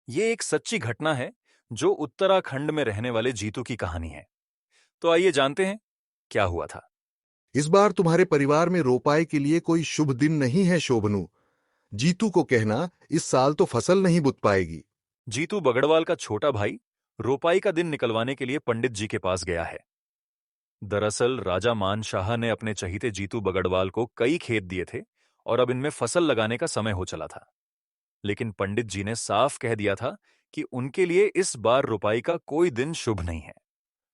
ये एक सच्ची घटना है जो उत्तराखंड में रहने वाले जीतू की कहानी है। तो आइए जानते हैं क्या हुआ था। इस बार तुम्हारे परिवार में रोपाई के लिए कोई शुभ दिन नहीं है शोभनु। जीतू को कहना इस साल तो फसल नहीं बुत पाएगी। जीतू बगड़वाल का छोटा भाई रोपाई का दिन निकलवाने के लिए पंडित जी के पास गया है। दरअसल राजा मान शाह ने अपने चहीते जीतू बगड़वाल को कई खेत दिए थे और अब इनमें फसल लगाने का समय हो चला था। लेकिन पंडित जी ने साफ कह दिया था कि उनके लिए इस बार रोपाई का कोई दिन शुभ नहीं है।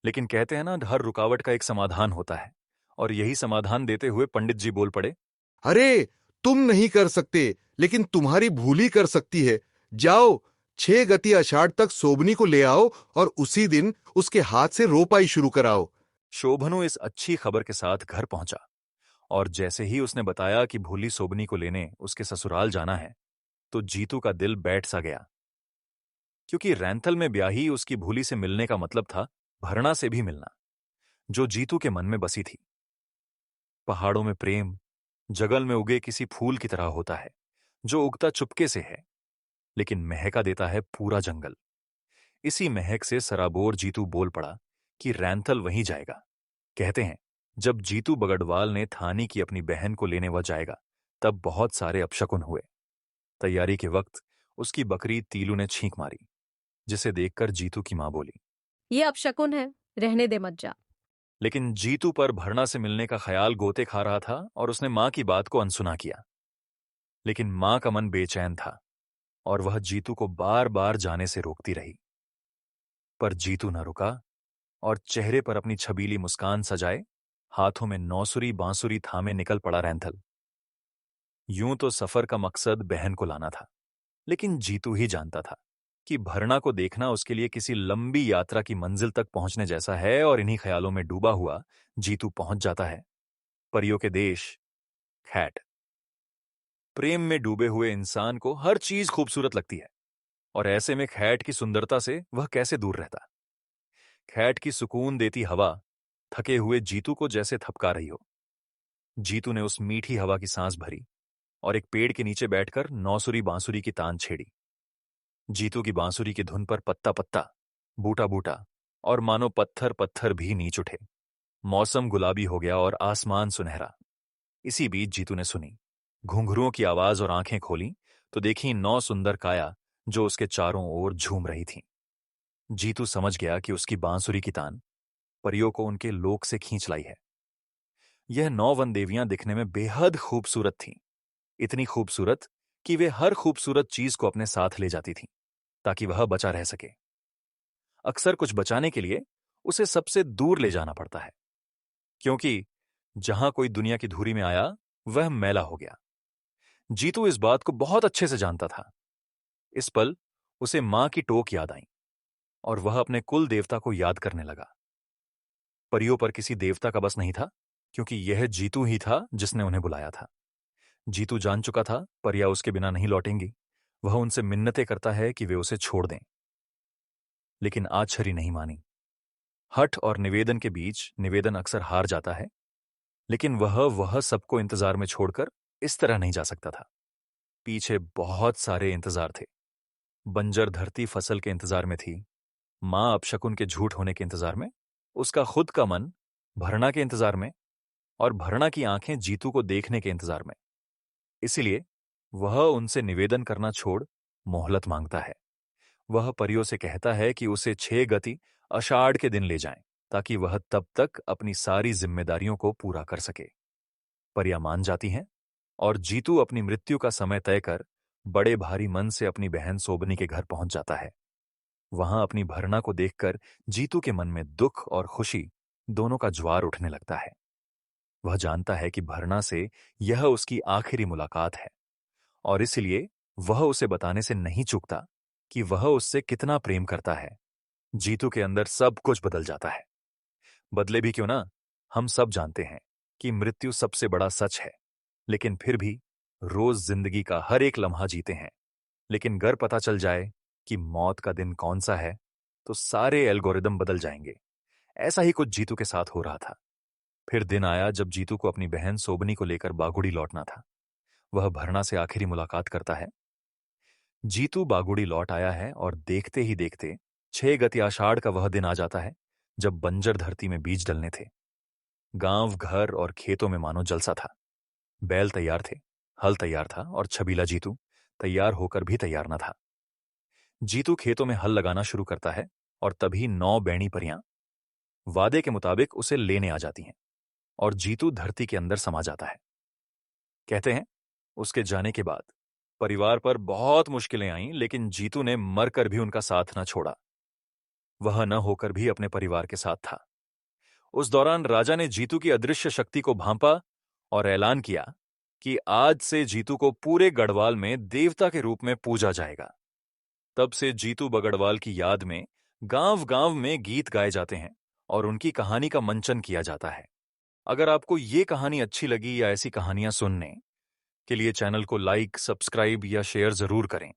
लेकिन कहते हैं ना, हर रुकावट का एक समाधान होता है, और यही समाधान देते हुए पंडित जी बोल पड़े। अरे, तुम नहीं कर सकते, लेकिन तुम्हारी भूली कर सकती है। जाओ, 6 गति आषाढ़ तक सोबनी को ले आओ और उसी दिन उसके हाथ से रोपाई शुरू कराओ। शोभनु इस अच्छी खबर के साथ घर पहुंचा, और जैसे ही उसने बताया कि भूली सोबनी को लेने उसके ससुराल जाना है, तो जीतू का दिल बैठ सा गया। क्योंकि रैंथल में ब्याही उसकी भूली से मिलने का मतलब था भरना से भी मिलना, जो जीतू के मन में बसी थी। पहाड़ों में प्रेम जंगल में उगे किसी फूल की तरह होता है, जो उगता चुपके से है लेकिन महका देता है पूरा जंगल। इसी महक से सराबोर जीतू बोल पड़ा कि रैंथल वहीं जाएगा। कहते हैं, जब जीतू बगड़वाल ने थानी की अपनी बहन को लेने वह जाएगा, तब बहुत सारे अपशकुन हुए। तैयारी के वक्त उसकी बकरी तीलू ने छींक मारी, जिसे देखकर जीतू की मां बोली, ये अपशकुन है, रहने दे मत जा। लेकिन जीतू पर भरना से मिलने का ख्याल गोते खा रहा था और उसने मां की बात को अनसुना किया। लेकिन मां का मन बेचैन था और वह जीतू को बार बार जाने से रोकती रही। पर जीतू न रुका और चेहरे पर अपनी छबीली मुस्कान सजाए हाथों में नौसुरी बांसुरी थामे निकल पड़ा रैंथल। यूं तो सफर का मकसद बहन को लाना था, लेकिन जीतू ही जानता था कि भरना को देखना उसके लिए किसी लंबी यात्रा की मंजिल तक पहुंचने जैसा है। और इन्हीं ख्यालों में डूबा हुआ जीतू पहुंच जाता है परियों के देश, खैट। प्रेम में डूबे हुए इंसान को हर चीज खूबसूरत लगती है, और ऐसे में खैट की सुंदरता से वह कैसे दूर रहता। खैट की सुकून देती हवा थके हुए जीतू को जैसे थपका रही हो। जीतू ने उस मीठी हवा की सांस भरी और एक पेड़ के नीचे बैठकर नौसुरी बांसुरी की तान छेड़ी। जीतू की बांसुरी की धुन पर पत्ता पत्ता, बूटा बूटा और मानो पत्थर पत्थर भी नीच उठे। मौसम गुलाबी हो गया और आसमान सुनहरा। इसी बीच जीतू ने सुनी घुंघरुओं की आवाज और आंखें खोली तो देखी 9 सुंदर काया जो उसके चारों ओर झूम रही थीं। जीतू समझ गया कि उसकी बांसुरी की तान परियों को उनके लोक से खींच लाई है। यह 9 वन देवियां दिखने में बेहद खूबसूरत थीं, इतनी खूबसूरत कि वे हर खूबसूरत चीज को अपने साथ ले जाती थीं ताकि वह बचा रह सके। अक्सर कुछ बचाने के लिए उसे सबसे दूर ले जाना पड़ता है, क्योंकि जहां कोई दुनिया की धूरी में आया वह मैला हो गया। जीतू इस बात को बहुत अच्छे से जानता था। इस पल उसे मां की टोक याद आई और वह अपने कुल देवता को याद करने लगा। परियों पर किसी देवता का बस नहीं था, क्योंकि यह जीतू ही था जिसने उन्हें बुलाया था। जीतू जान चुका था परियां उसके बिना नहीं लौटेंगी। वह उनसे मिन्नतें करता है कि वे उसे छोड़ दें, लेकिन आच्छरी नहीं मानी। हठ और निवेदन के बीच निवेदन अक्सर हार जाता है, लेकिन वह सबको इंतजार में छोड़कर इस तरह नहीं जा सकता था। पीछे बहुत सारे इंतजार थे। बंजर धरती फसल के इंतजार में थी, मां अपशकुन के झूठ होने के इंतजार में, उसका खुद का मन भरना के इंतजार में, और भरना की आंखें जीतू को देखने के इंतजार में। इसलिए वह उनसे निवेदन करना छोड़ मोहलत मांगता है। वह परियों से कहता है कि उसे 6 गति आषाढ़ के दिन ले जाएं, ताकि वह तब तक अपनी सारी जिम्मेदारियों को पूरा कर सके। परियां मान जाती हैं और जीतू अपनी मृत्यु का समय तय कर बड़े भारी मन से अपनी बहन सोबनी के घर पहुंच जाता है। वहां अपनी भरना को देखकर जीतू के मन में दुख और खुशी दोनों का ज्वार उठने लगता है। वह जानता है कि भरना से यह उसकी आखिरी मुलाकात है, और इसलिए वह उसे बताने से नहीं चूकता कि वह उससे कितना प्रेम करता है। जीतू के अंदर सब कुछ बदल जाता है। बदले भी क्यों ना, हम सब जानते हैं कि मृत्यु सबसे बड़ा सच है, लेकिन फिर भी रोज जिंदगी का हर एक लम्हा जीते हैं। लेकिन अगर पता चल जाए कि मौत का दिन कौन सा है, तो सारे एल्गोरिदम बदल जाएंगे। ऐसा ही कुछ जीतू के साथ हो रहा था। फिर दिन आया जब जीतू को अपनी बहन सोबनी को लेकर बागुड़ी लौटना था। वह भरना से आखिरी मुलाकात करता है। जीतू बागुड़ी लौट आया है और देखते ही देखते 6 गति आषाढ़ का वह दिन आ जाता है जब बंजर धरती में बीज डलने थे। गांव, घर और खेतों में मानो जलसा था। बैल तैयार थे, हल तैयार था और छबीला जीतू तैयार होकर भी तैयार न था। जीतू खेतों में हल लगाना शुरू करता है और तभी 9 बैणी परियां वादे के मुताबिक उसे लेने आ जाती हैं और जीतू धरती के अंदर समा जाता है। कहते हैं उसके जाने के बाद परिवार पर बहुत मुश्किलें आईं, लेकिन जीतू ने मरकर भी उनका साथ न छोड़ा। वह न होकर भी अपने परिवार के साथ था। उस दौरान राजा ने जीतू की अदृश्य शक्ति को भांपा और ऐलान किया कि आज से जीतू को पूरे गढ़वाल में देवता के रूप में पूजा जाएगा। तब से जीतू बगड़वाल की याद में गांव-गांव में गीत गाए जाते हैं और उनकी कहानी का मंचन किया जाता है। अगर आपको ये कहानी अच्छी लगी या ऐसी कहानियां सुनने के लिए चैनल को लाइक, सब्सक्राइब या शेयर जरूर करें।